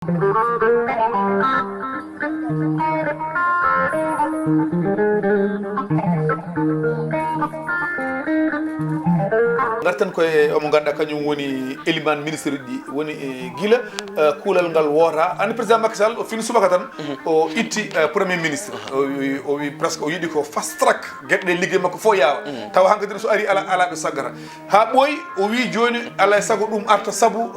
gartan koye omo ganduɗa kañum woni éliman ministre ɗi woni guila kuulal ngal woota andi président Macky Sall o fini subaka tan o itti premier ministre o wi presque o yiiɗi ko fast track gueɗe ligguey makko fo yaawa tawa hankkadine so ari ala ɓe saggata ha ɓooyi o wi joni alay saago ɗum arta saabu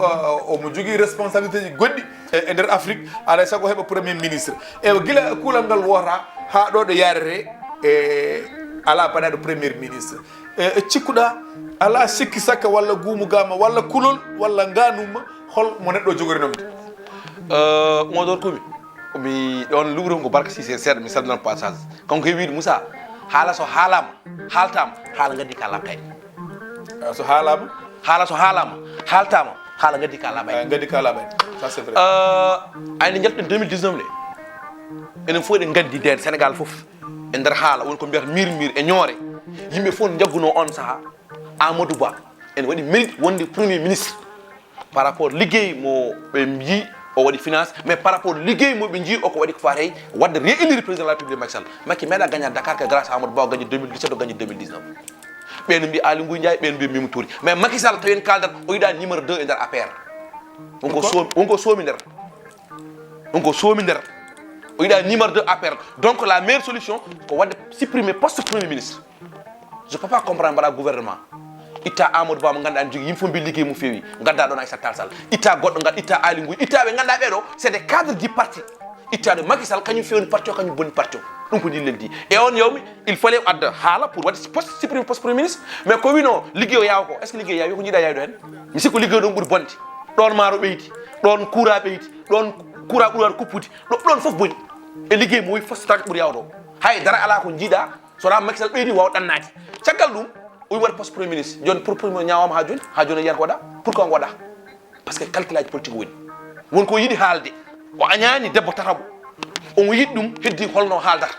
omo jogui responsabilité ji goɗɗi e nder Afrique alay saago heeɓa premier ministre e guila kuulal ngal woota ha ɗo ɗo yarete ala baɗaɗo premier ministre cikkuɗa ala sikki sakka walla guumu gama walla kulol walla ganuma hol mo neɗɗo jogorinomde modor komi mi ɗon lugrom ko barka sise seeɗa mi salminan passage kanko e wiide Moussa haala so haalama haaltama haala gaddi ka laɓtayde so haalama haaltama haala gaddi ka laɓayde gaddi ka laɓayde ça c'est vrai ayne jalten 2019 le enen fof eɗen gandi nden Sénégal foof e nder haala woni ko mbiyata mir e ñoore yimɓe fof jagguno on saaha Amadou Ba ene waɗi mérite wonde premier ministre par rapport liggey mo ɓe jii o waɗi finance mais par rapport liggey mo ɓe jii o ko waɗi ko fatay wadde réélire président de la République Macky Sall Macky meeɗa gagnade Dakar que grâce à Amadou Ba o gagné 2017 o gagné 2019 ɓeeno mbi Aly Ngouille Ndiaye ɓeeno mbi Mimi Touré mais Macky Sall tawi en kaldat o yiɗa numéro 2 e nder APR wonko soomi nder o yiɗa numéro 2 APR donc la meilleure solution ko wadde supprimer poste premier ministre je peux pas comprendre mbaɗa gouvernement itta Amadou Ba mo ganduɗa jogui yimɓe fof mbi liggey mo feewi gadda ɗon Aissata Tall Sall itta goɗɗo gal itta Aly Ngouille itta ɓe ganduɗa ɓeɗo c'est des cadres du parti ittade Macky Sall kañum fewni parti o kañum bonni parti o ɗum ko ɗin leldi e on yawmi il fallait adda haala pour wadde supprimer poste premier ministre mais ko wino liggey o yawa ko est ce que liggey yawi ko jiiɗa yawde hen mi sikko liggey ɗon ɓuuri bonde ɗon maaro ɓeyti ɗon courant ɓeyti ɗon courant ɓuuri waɗa kuppude ɗon foof boni e liggey mo wi fast track ɓuuri yawde o haydara ala ko jiiɗa sona Macky Sall ɓeydi wawa ɗannade caggal ɗum o wi waɗa poste premier ministre joni pour premier ñawama ha joni yiyata ko waɗa pourquoi ngo waɗa par ce que calcul aji politique woni wonko yiiɗi haalde o añani debbo tataɓo omo yiɗi ɗum heddi holno haaldata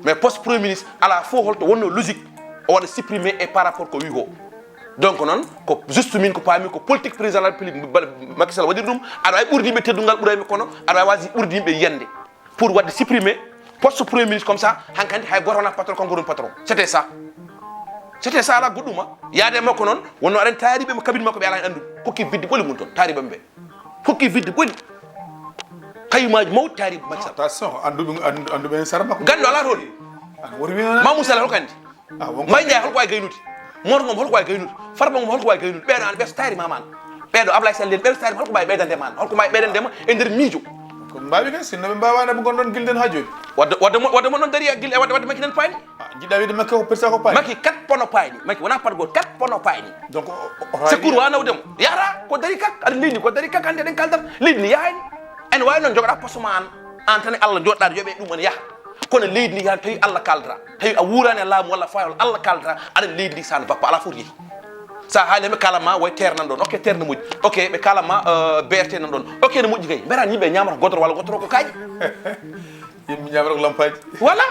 mais poste premier ministre ala fof holto wonno logique o waɗa supprimer et par rapport ko wi ko donc noon ko juste min ko paami ko politique président de la république Macky Sall waɗiri ɗum aɗa wawi ɓurdi yimɓe teddungal ɓuraymi kono aɗa wawi wasi ɓurdi yimɓe yiyande pour wadde supprimer poste premier ministre comme ça hankkandi hay goto wona patron kanko woni patron c'était ça ala goɗɗuma yaade makko noon wonno aɗen taariɓe mo kabine makko ɓe ala en andu hokki vidde ɓoli mum toon taariɓe ɓe hokki vidde ɓoli kayumaji mawɗi taariɓe Macky Sall attention anduɓe sara makko gando ala toon Mamou Sall holko andi Mbaye Ndiaye holko wawi gaynude Mor Ngom holko wawi gaynude Farba Ngom holko wawi gaynude ɓeɗo an ɓe so taarima man ɓeɗo Ablaye Sall ɓeɗo so taarima holko mbawi ɓeydande man holko mbawi ɓeydandema e nder miijo ko mbawi kay sinno ɓe mbawani ɓe gonɗon guilden ha joni wadde mon noon dari guille wadde Macky nan payni jiɗɗa wiide Macky ko persa ko payni Macky 4 pono payni Macky wona pat goto 4 pono payni donc secours wa nawdemo yara ko dari kak aɗa leydi ko dari kak hande eɗen kaldat leydi ndi yahani ene wawi noon jogoɗa poste ma an tan e Allah joɗɗade yooɓe ɗum ene yaaha kono leydi ndi han tawi Allah kaldata tawi a wurani e laamu walla fayol Allah kaldata aɗa leydi ndi sane bappa ala fof yeehi sa haali ɓe kalama way terre nan ɗon ok terre ne moƴƴi ok ɓe kalama BRT nan ɗon ok ne moƴƴi kay mbeɗa yimɓe ñamata godoro walla godoro ko kaƴi yimɓe ñamata ko lampaji voilà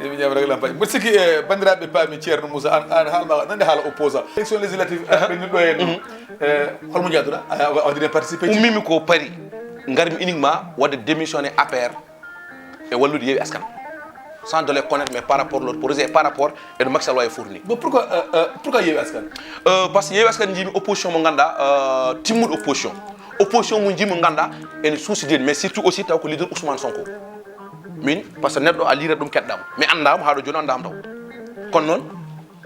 yimɓe ñamata ko lampaji mbiɗa sikki bandiraɓe paami ceerno Moussa an haalma nande haala opposant élection législative ɓe nirɗo hen holmo jaaduɗa a waɗine participé ummimi ko paari garmi uniquement wadde démissionné APR e wallude Yewwi Askan sans de les connaître mais par rapport leur projet par rapport et de Macky Sall wawi fourni bon pourquoi Yewwi Askan parce que Yewwi Askan jimi opposition mo ganduɗa timmuɗo opposition mo jimi mo ganduɗa ene suusidede mais surtout aussi taw ko leader Ousmane Sonko min par ce que neɗɗo a lirat ɗum keɗɗamo mi andamo haɗo joni andama taw kono noon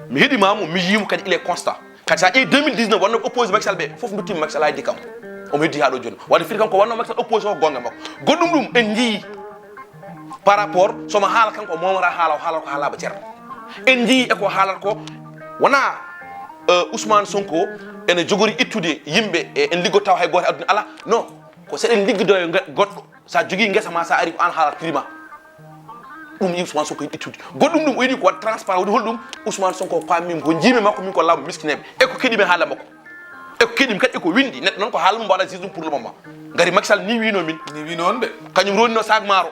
mi heeɗimamo mi yimo kadi il est constant kadi sa ƴeewi 2019 wonno opposé Macky Sall ɓe foof duttima Macky Sall haydi kam omo heddi haɗo joni wadde firi kanko wonno Macky Sall opposition ko gonga makko goɗɗum ɗum en jii par rapport somo haala kanko momata haala o haalata ko haalaɓa ceerno en jii eko haalata ko wona Ousmane Sonko ene jogori ittude yimɓe en liggo taw hay goto aduna ala non ko seɗen liggodo e goɗɗo sa jogui guesa ma sa ari ko an haalata prima ɗum yi Ousmane Sonko yiɗi ittude goɗɗum ɗum o yiɗi ko waɗa transparent waɗi holɗum Ousmane Sonko pammi ko jiimi makko min ko laamu miskineɓe eko keeɗimi haala makko eko keeɗimi kadi eko windi neɗɗo noon ko haala mum mbaɗa juge ɗum pour le moment gari Macky Sall ni wino min ni wino on de kañum ronino sac maaro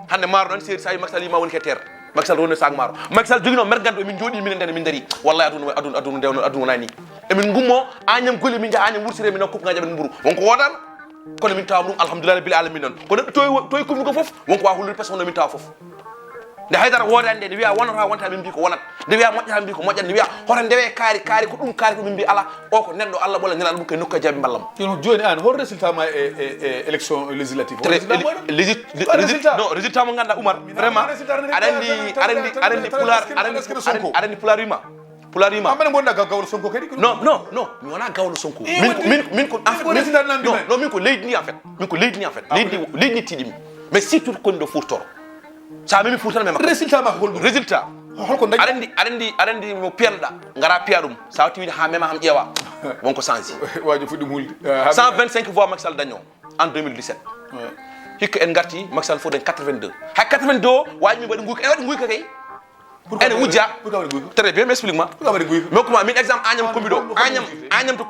hande maaro noon séri sa yi Macky Sall yima woni ke terre Macky Sall ronino sac maaro Macky Sall jogino mergande emin jooɗi minen ndene min daari wallahi aduna wona ni emin gummo Agnam Goli min jaa Agnam wursire min kuppgaji amen mburu wonko wodano kono min tawa ɗum alhamdulillah bil alamin non ko neɗɗo toyi kumni ko fof wonko wawa hullude personne min tawa fof nde haydara woodani nde wiya wonata wonta min mbi ko wonat nde wiya moƴƴata mbi ko moƴƴat nde wiya hoto ndewe kaari ko ɗum kaari ko min mbi ala o ko neɗɗo Allah ɓola ñalal ɗum koye nokka jaabi ballam joni an hol résultat ma e élection législative non résultat mo ganduɗa Oumar vraiment aɗa andi pular wima amane gonɗa gawlo Sonko kadi non mi wona gawlo Sonko min ko non min ko leydi ni en fait leydi ni tiiɗimi mais surtout koni ɗo furtoro sa mimi furtana mema résultat ma holɗum résultat holko dañi aɗa andi mo piyanoɗa gara piya ɗum sa watti wiide ha mema ham ƴeewa wonko change waji fuɗɗi mulde 125 voix Macky Sall daño en 2017 hikka en garti Macky Sall fof dañ 82 hay 82 o waji min waɗi guyka en waɗi guyka kay ene wujja très bien m'explique ma mais comment min exemple Agnam to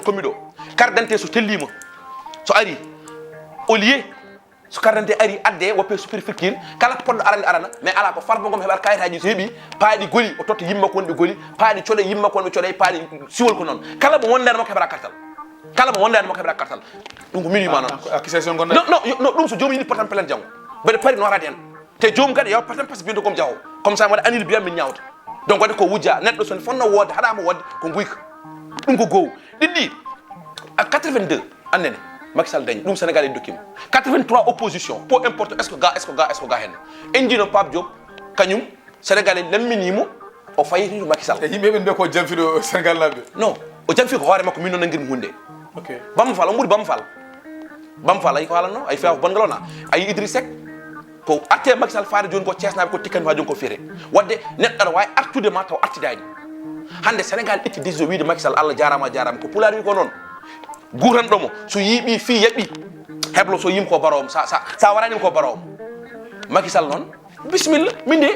commiɗo carte d'identité so tellima so ari au lieu so carte d'identité ari adde woppe superfecture kala poɗɗo arana mais ala ko farba gom heɓat kayitaji so heeɓi paaɗi goli o totta yimma ko wonɓe goli paaɗi coɗe yimma ko wonɓe coɗe paaɗi siwol ko noon kala mo wondere makko heɓata kartal ɗum ko min wima noon accusation gonɗa non ɗum so jomum yini portan plainte janggo mbeɗa pari norade hen te jomum kadi yaw patam par ce que bindo kom jawo comme ça mi waɗa anil biyam min ñawta donc waɗi ko wujja neɗɗo sone fonno wodde haɗama wodde ko guyka ɗum ko goho ɗiɗɗi à 82 annene Macky Sall dañi ɗum Sénégal e dokkima 83 opposition peu importe est ce que ga hen en jino Pape Diop kañum Sénégal e lamminimo o fayiti Macky Sall e yimɓe ɓen mbiya ko jamfiɗo Sénégal naɓe non o jamfi ko hoore makko min noon nanguirmi hunde Bamba Fall o ɓuuri Bamba Fall ayi ko halanno ayi fiya ko bongal ona ayi Idriss Seck ko atte Macky Sall faade joni ko Thiesnaɓe ko tikkanmi ha joni ko feere wadde neɗɗo aɗa wawi artude ma taw artidani hande Sénégal itti décision wiide Macky Sall Allah jarama ko pulaar wi ko noon gutanɗomo so yiiɓi fi yaɓɓi heblo so yim ko barowo sa waranima ko barowo Macky Sall noon bisimilla min de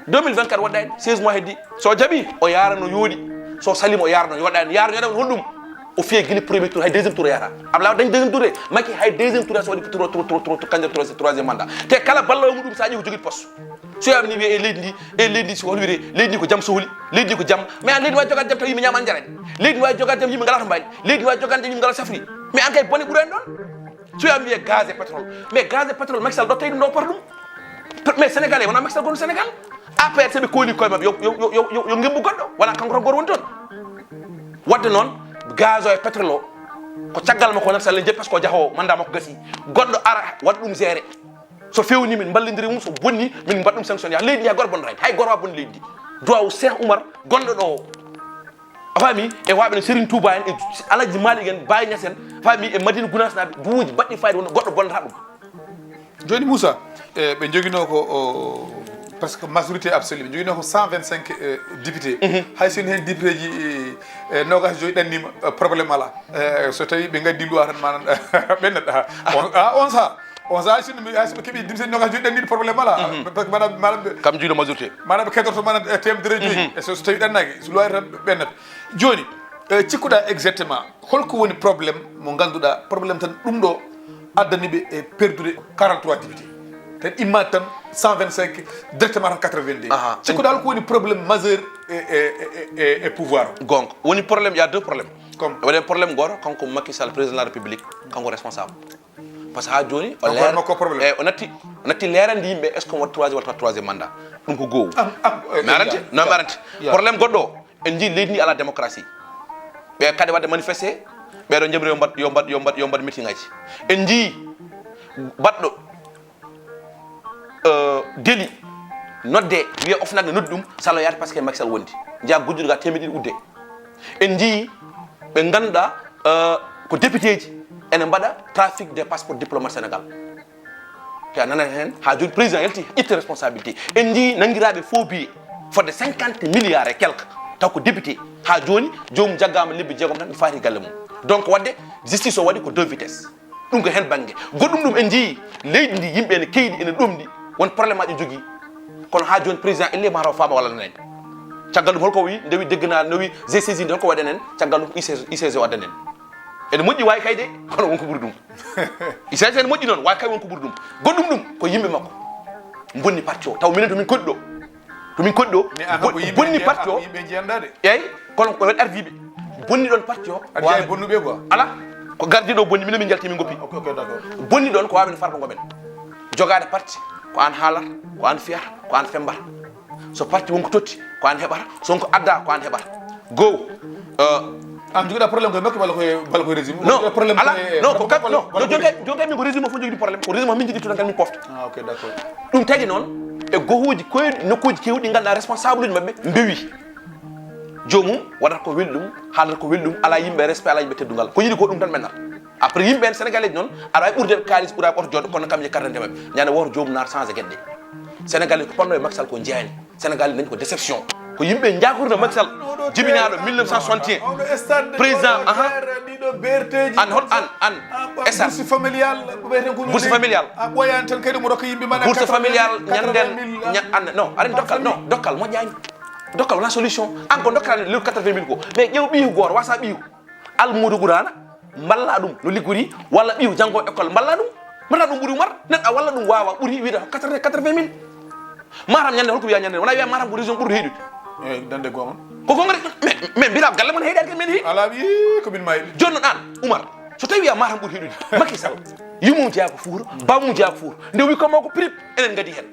2024 waɗɗani 16 mois heddi so jaaɓi o yara no yooɗi so salima o yara no yoɗani yoɗa honɗum o fiye guili premier tour hay deuxième tour yata Abdoulaye dañi deuxième tour Macky hay deuxième tour so waɗi kanjam troisième mandat te kala ballowo muɗum sa ƴeewi ko jogui poste so yami ni wiye e leydi ndi so hol wiide leydi ndi ko jaam sohli leydi ndi ko jaam mais an leydi wawi jogade jaam taw yimɓe ñamani jarani leydi wawi jogade jaam yimɓe ngala to mbaɗi leydi wawi jogade jaam yimɓe ngala safri mais an kay bone ɓuurani ɗon so yami wiye gaz et pétrole mais gaz et pétrole Macky Sall dotta ɗum ɗo par ɗum mais sénégalais wona Macky Sall gonno sénégal APR seɓe kooli koye mabɓe yo gembu goɗɗo wona kanko tan goto woni toon wadde noon gaz o e pétrole o ko caggal makko Macky Sall jeeyi par ce que o jahowo manda makko gasi goɗɗo ara waɗa ɗum géré so fewni min ballodiri mum so bonni min mbaɗ ɗum sanction ya leydi ndi hay goto bonnata hay goto wa bonni leydi ndi duwaw Cheikh Oumar gonɗo ɗo a faami e waɓe no Serigne Touba en e Alaji Malik en Baye Niass en faami e Madina Gounass naɓe duuji baɗɗi fayde wonno goɗɗo bonnata ɗum joni Moussa ɓe joguino ko presque majorité absolue ɓe joguino ko 125 député hay soni hen député ji nogas joyi ɗannima probléme ala so tawi ɓe gaddi loi tan manan ɓenneɗa on sa haysoɓe keeɓi député nogas joyi ɗannide probléme ala par ce que manam kam juuɗo majorité manam ɓe kedorto mana temedere joyyi e so tawi ɗannaki so loi tan ɓennata joni cikkuɗa exactement holko woni probléme mo ganduɗa probléme tan ɗum ɗo addaniɓe e perdude 43 député tan imma tan 125 directement tan 82 cikkuɗa holko woni probléme majeur e pouvoir gonga woni probléme il y a deux problèmes comme waɗen probléme goto kanko Macky Sall président de la république kanko responsable par ce que ha joni o natti leerande yimɓe est ce que on waɗa troisiéme mandat ɗum ko goho mi aranti non mi aranti probléme goɗɗo o en jii leydi ndi ala démocratie ɓe kadi wadde manifesté ɓeɗo jemri yo mbaɗ meeting ngaji en jii baɗɗo délit nodde wiya OFNAC ne noddi ɗum salo yaade par ce que Macky Sall wondi jeeya gujjuɗo ga temedde ɗiɗi udde en jii ɓe ganduɗa ko député ji ene mbaɗa trafic des passeports diplomate Sénégal te a nanani hen ha joni président yalti itte responsabilité en jii nanguiraɓe faux billet fodde 50 milliards et quelque taw ko député ha joni jomum jaggama lebbi jeegom tan ɗi faati galle mum donc wadde justice o waɗi ko deux vitesses ɗum ko hen banggue goɗɗum ɗum en jii leydi ndi yimɓe ene keyɗi ene ɗomɗi won probléme aji jogui kono ha joni président elle mataw faama walla nanen caggal ɗum holko wi ndewi deggana nowi GCJ nde holko waɗen en caggal ɗum ICG o addan en ene moƴƴi wawi kayde kono wonko ɓuuri ɗum ICG ene moƴƴi noon wawi kay wonko ɓuuri ɗum goɗɗum ɗum ko yimɓe makko bonni parti o taw minen tomin koɗɗi ɗo bonni parti o yimɓe jiyandade eyyi kono ko waɗi ardiɓe bonni ɗon parti o wawi bonnuɓe quoi ala ko gardiɗo bonni minen min jalti min goppi ok d'accord bonni ɗon ko wawi no farba gomen jogade parti ko an haalata ko an fiyata ko an fembata so parti wonko totti ko an heɓata sonko adda ko an heɓata go an jogiɗa probléme koye makko bala koye régime non probléme ala non ko kam non jonge min ko régime o fof jogui probléme ko régime o min jogui tutan tan min pofta ok d'accord ɗum tagui noon e gohuji koyɗi nokkuji kewɗi ganduɗa responsable uji mabɓe mbewi jomum waɗata ko welɗum haalata ko welɗum ala yimɓe respect ala yimɓe teddugal ko yiɗi ko ɗum tan ɓennata après yimɓe en sénégalais non aɗa wawi ɓurde kalis ɓuura ɓoto jooɗo kono kam je carte mabɓe ñande woto jomum nar changé gueɗɗe sénégalais ko panno e Macky Sall ko jeyani sénégalais dañi ko déception ko yimɓe jakorno Macky Sall jibinaɗo 1961 président ɗiɗo berteji an hol an bourse familial bourse familial a ɓoyani tan kadi mo rokka yimɓe mana bourse familial ñanden non aɗa dokkal moƴƴani dokkal wona solution an ko dokkani lewru 80 000 ko mais ƴeew ɓiihu goto wasa ɓiihu almudo ɓurana mballa ɗum no liggori walla ɓiihu janggo école mballa ɗum mata ɗum ɓuuri umar neɗɗo a walla ɗum wawa ɓuuri wiide 80 000 matam ñande holko wiya ñande wona wiya matam ko région ɓuuri heyɗude eyyi dande gomon ko gongre mais mbira galle mon heydade men heeɗi ala wi komin mayɓe jonno ɗan oumar so tawi wiya matam ɓuuri heeɗude Macky Sall yumum jeeya ko fuura bamum jeeya ko fuura nde wi komo ko prip enen gadi hen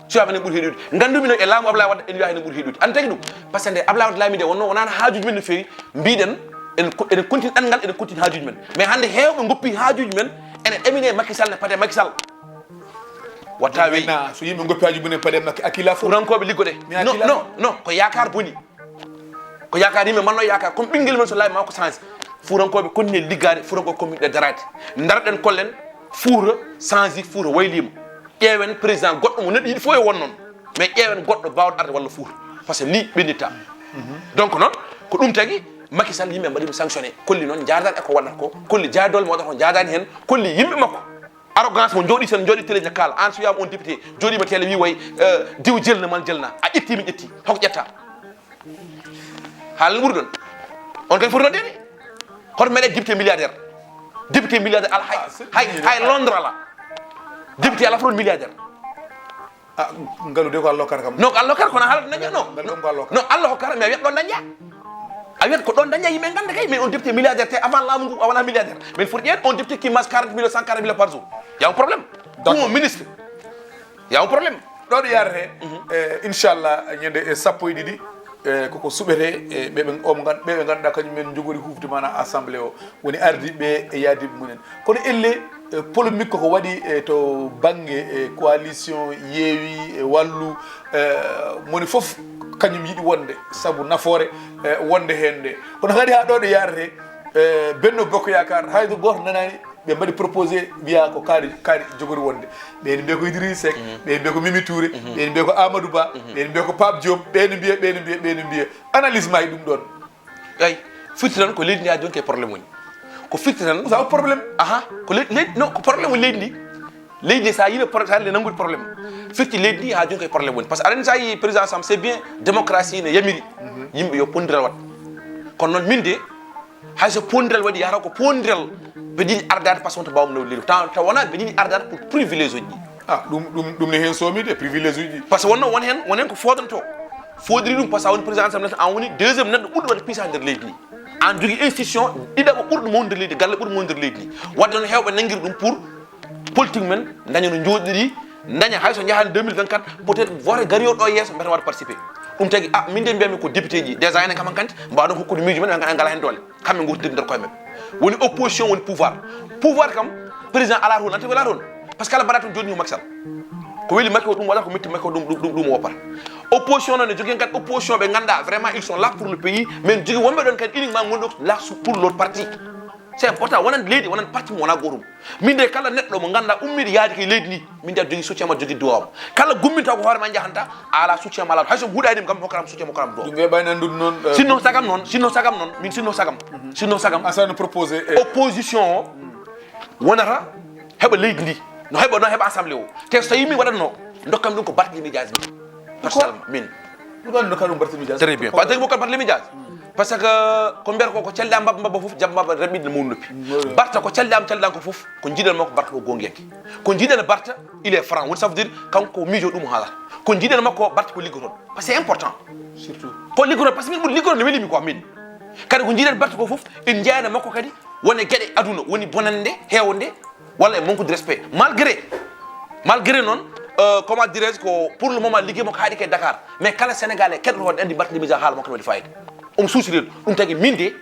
so yaɓa enen ɓuuri heeɗude gandumi no e laamu Ablaye Wade en wiya enen ɓuuri heeɗude an tagi ɗum par ce que nde Ablaye Wade laamide wonno wonano haajuji men no fewi mbiɗen enen continue ɗanngal enen continue haajuji men mais hande hewɓe goppi haajuji men enen ɗamine Macky Sall ne paade Macky Sall watta weyi so yimɓe goppi hajuji mumen paade Macky akila fof furankoɓe liggoɗe non ko yakar boni ko yakar yimɓe manno yakar comme ɓinguel men so laabi ma ko change furankoɓe continue liggade furankoɓe commuɗe darade darɗen kollen fuura change fuura waylima ƴeewen président goɗɗo mo neɗɗo yiɗi fof e won noon mais ƴeewen goɗɗo bawɗo arde walla fuura par ce que ni ɓenditta donc noon ko ɗum tagui Macky Sall yimɓe mbaɗimo sanctionné kolli noon jadani eko waɗata ko kolli jaadole mo waɗata ko jadani hen kolli yimɓe makko arrogance mo jooɗi tan jooɗi télé kala an so wiyama on député jooɗima télé wi way diw jelna man jelna a ƴetti mi ƴetti hoko ƴetta haalno ɓuuri ɗon on kadi foti noddede hoto meɗe député milliardaire ala hay Londres ala député ala fof milliardaire ngalude ko Allah hokkata kam non ko Allah hokkata kono haalata dañƴa non Allah hokkata mais wiyat ɗon dañƴa a wiyat ko ɗon dañƴa yimɓe ganda kay mais on député milliardaire te avant laamu ngu a wona milliardaire mais foti ƴeeɗ on député qui mange 40 000 140 000 par jour y a un problème ɗum ministre y a un problème ɗo ɗo yarate inchallah ñande sappo e ɗiɗi koko suɓete ɓeɓe ganduɗa kañumen jogori hufde mana assemblée o woni ardiɓe e yaadiɓe mumen kono elle polémique koko waɗi to banggue coalition yeewi wallu moni foof kañum yiiɗi wonde saabu nafoore wonde hen nde kono kadi ha ɗo ɗo yarate Benno Bokk Yakar haydo goto nanani ɓe mbaɗi proposé wiya ko kaari jogori wonde ɓeni mbiya ko Idrissa Seck ɓeni mbiya ko Mimi Touré ɓeni mbiya ko Amadou Ba ɓeni mbiya ko Pape Diop ɓeni mbiya analyse ma e ɗum ɗon eyi firti tan ko leydi ndi ha joni ke probléme woni ko firti tan sa probléme ko leydi non ko probléme woni leydi ndi sa yiiɓe saɗe nangude probléme firti leydi ndi ha joni koye probléme woni par ce que aɗani sa yi président sam c'est bien démocratie ne yamiri yimɓe yo pondiral wat kono noon min de hayso pondiral waɗi yata ko pondiral ɓe jiiɗi ardade par ce que to mbawmi nawde leydi taw wona ɓe jiiɗi ardade pour privilége uji ɗi ɗum ne hen somide privilége uji par ce que won hen ko fodanto fodiri ɗum par ce que a woni président sam an woni deuxiéme neɗɗo ɓurɗo waɗde puissance nder leydi ndi an jogui institution ɗiɗaɓo ɓurɗo mawde nder leydi galle ɓurɗo mawde nder leydi ndi wadde noon hewɓe nanguiri ɗum pour politique men daña no jooɗiɗi daña hayso jahani 2024 peut être vote gari o ɗo yesso mbete waɗa participé ɗum tagui min de mbiyami ko député ji déjà enen kaman kanti mbaɗon hokkude miijo men ɓe ngala hen doole kamɓe gurtidiri nder koye men woni opposition woni pouvoir kam président ala toon antawi ala toon par ce que kala mbaɗa toon joni ko Macky Sall ko weeli Macky o ɗum waɗata ko metti Macky o ɗum woppata opposition noon ne jogui kadi opposition ɓe ganduɗa vraiment ils sont là pour le pays mais jogui wonɓe ɗon kadi uniquement gonɗo là pour leur parti c'est important wonan leydi wonan parti mo wona gotum min de kala neɗɗo mo ganduɗa ummide yaade koye leydi ni min de jogui soutien ma jogui duwawma kala gumminta ko hoore ma jahanta ala soutien ma ala hayso huuɗanima kam hokkatama soutien mo hokkatama duwaw ɗum weeɓani andude noon sinno sagam noon min sinno sagam asano proposé opposition o wonata heɓa leydi ndi no heɓa assemblée o te so tawi min waɗatno dokkami ɗum ko Barthélémy Dias min personnellement min ɗum dokka ɗum Barthélémy Dias très bien par exemple ko Barthélémy Dias par ce que ko mbiyata ko calɗa mbabba foof jabba mbabba reɓɓiɗe mawɗo noppi Barta ko calɗam ko foof ko jiiɗen makko Barta ko gonguenke ko jiiɗen Barta il est franc woni ça veut dire kanko miijo ɗum haalata ko jiiɗen makko Barta ko liggotoɗo par ce que c'est important surtout ko liggotoɗo par ce que min ɓuuri liggotoɗo ne welimi quoi min kadi ko jiiɗen Barta ko foof en jeyana makko kadi woni gueɗe aduna woni bonande hewde walla manque de respect malgré non comment dirais-je ko pour le moment liggéey mako haaɗi ke Dakar mais kala sénégalais keɗoto wonde andi Barthélémy Dias haala makko no waɗi fayida suusirel ɗum tagi min de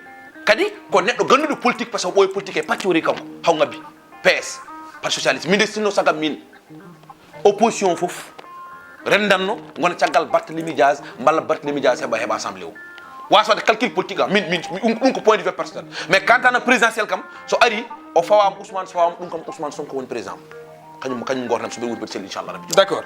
kadi ko neɗɗo ganduɗo politique par ce que ɓooyi politique e paccori kanko haw ngabbi PS parti socialiste min de sinno sagam min opposition fof rendanno gona caggal Barthélémy Dias mballa Barthélémy Dias heɓa assemblée o waswade calcul politique am min ɗum ko point de vue personnel mais quant à no présidentiel kam so ari o fawama Ousmane so fawama ɗum kam Ousmane Sonko woni président kañum gotanam so ɓe wuri sel inchallah rabbi d'accord